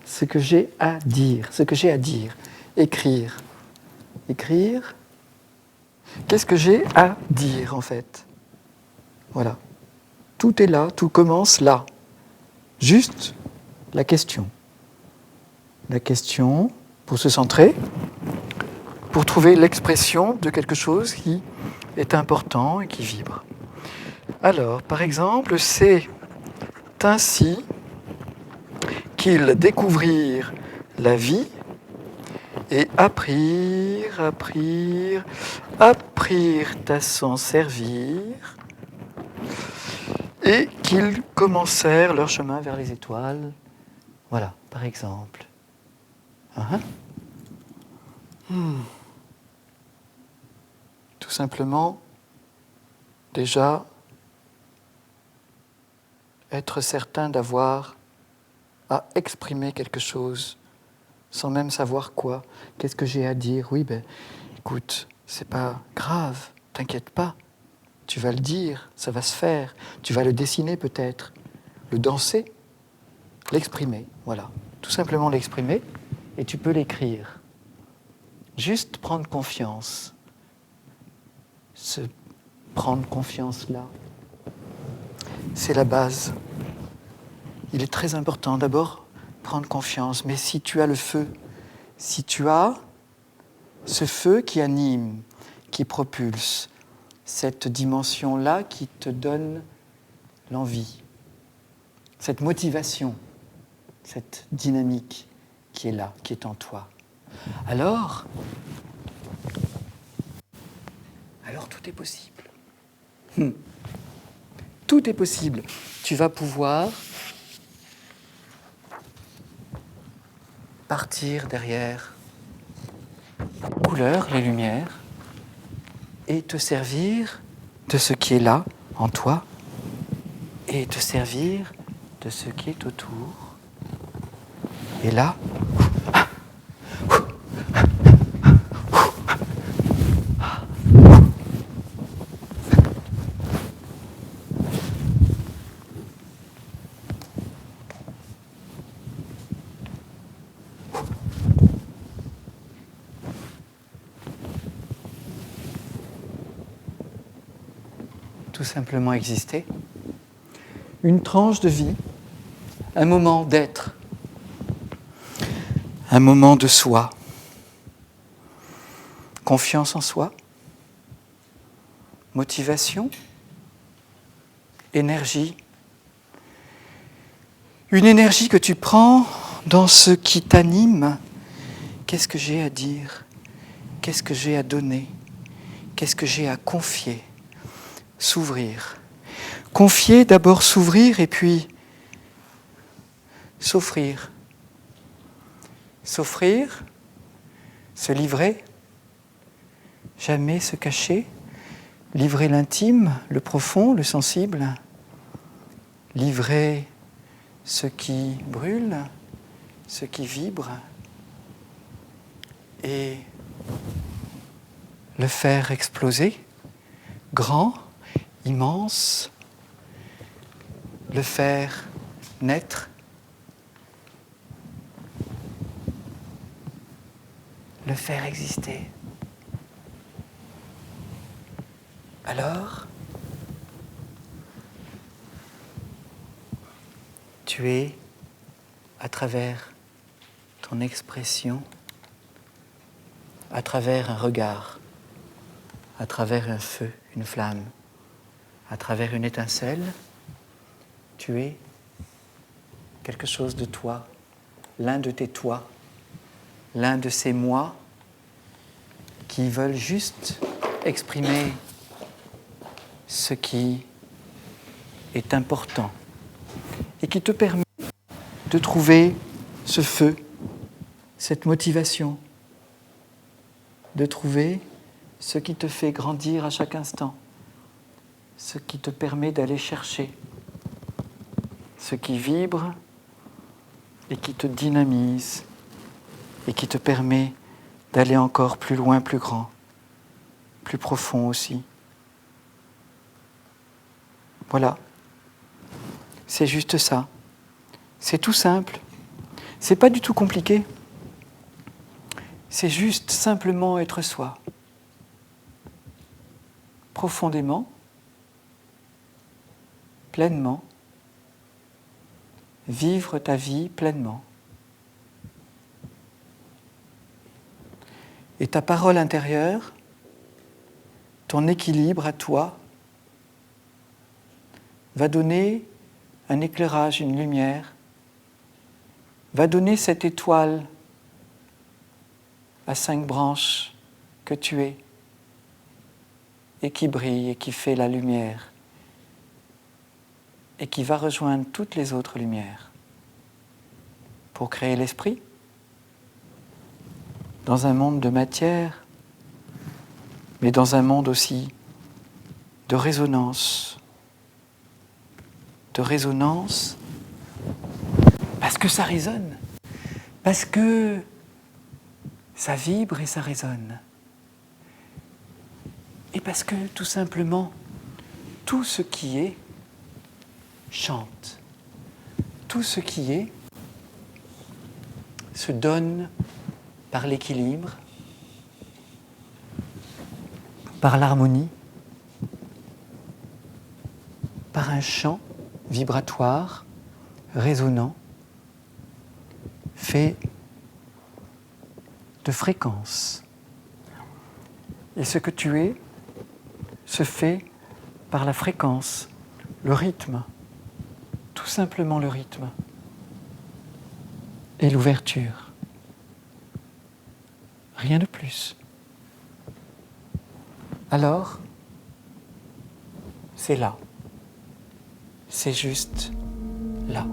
Ce que j'ai à dire, ce que j'ai à dire. Écrire. Écrire. Qu'est-ce que j'ai à dire, en fait? Voilà. Tout est là, tout commence là. Juste la question. La question pour se centrer, pour trouver l'expression de quelque chose qui est important et qui vibre. Alors, par exemple, c'est ainsi qu'ils découvrirent la vie et apprirent à s'en servir, et qu'ils commencèrent leur chemin vers les étoiles. Voilà, par exemple. Tout simplement, déjà, être certain d'avoir à exprimer quelque chose, sans même savoir quoi. Qu'est-ce que j'ai à dire? Oui, écoute, c'est pas grave, t'inquiète pas. Tu vas le dire, ça va se faire. Tu vas le dessiner peut-être, le danser, l'exprimer, voilà. Tout simplement l'exprimer, et tu peux l'écrire. Juste prendre confiance. Se prendre confiance là, c'est la base. Il est très important d'abord prendre confiance, mais si tu as le feu, si tu as ce feu qui anime, qui propulse, cette dimension-là qui te donne l'envie, cette motivation, cette dynamique qui est là, qui est en toi, alors tout est possible. Tout est possible. Tu vas pouvoir partir derrière les couleurs, les lumières, et te servir de ce qui est là, en toi, et te servir de ce qui est autour. Et là, tout simplement exister. Une tranche de vie, un moment d'être, un moment de soi, confiance en soi, motivation, énergie. Une énergie que tu prends dans ce qui t'anime. Qu'est-ce que j'ai à dire? Qu'est-ce que j'ai à donner? Qu'est-ce que j'ai à confier? S'ouvrir. Confier, d'abord s'ouvrir et puis s'offrir. S'offrir, se livrer, jamais se cacher, livrer l'intime, le profond, le sensible, livrer ce qui brûle, ce qui vibre, et le faire exploser, grand, immense, le faire naître, le faire exister. Alors, tu es, à travers ton expression, à travers un regard, à travers un feu, une flamme, à travers une étincelle, tu es quelque chose de toi, l'un de tes toi, l'un de ces moi qui veulent juste exprimer ce qui est important et qui te permet de trouver ce feu, cette motivation, de trouver ce qui te fait grandir à chaque instant, ce qui te permet d'aller chercher, ce qui vibre et qui te dynamise et qui te permet d'aller encore plus loin, plus grand, plus profond aussi. Voilà, c'est juste ça. C'est tout simple. C'est pas du tout compliqué. C'est juste simplement être soi. Profondément, pleinement, vivre ta vie pleinement. Et ta parole intérieure, ton équilibre à toi, va donner un éclairage, une lumière, va donner cette étoile à 5 branches que tu es, et qui brille et qui fait la lumière, et qui va rejoindre toutes les autres lumières pour créer l'esprit dans un monde de matière, mais dans un monde aussi de résonance. De résonance, parce que ça résonne, parce que ça vibre et ça résonne. Et parce que, tout simplement, tout ce qui est chante. Tout ce qui est se donne par l'équilibre, par l'harmonie, par un chant vibratoire, résonnant, fait de fréquences. Et ce que tu es se fait par la fréquence, le rythme, tout simplement le rythme, et l'ouverture. Rien de plus. Alors, c'est là. C'est juste là.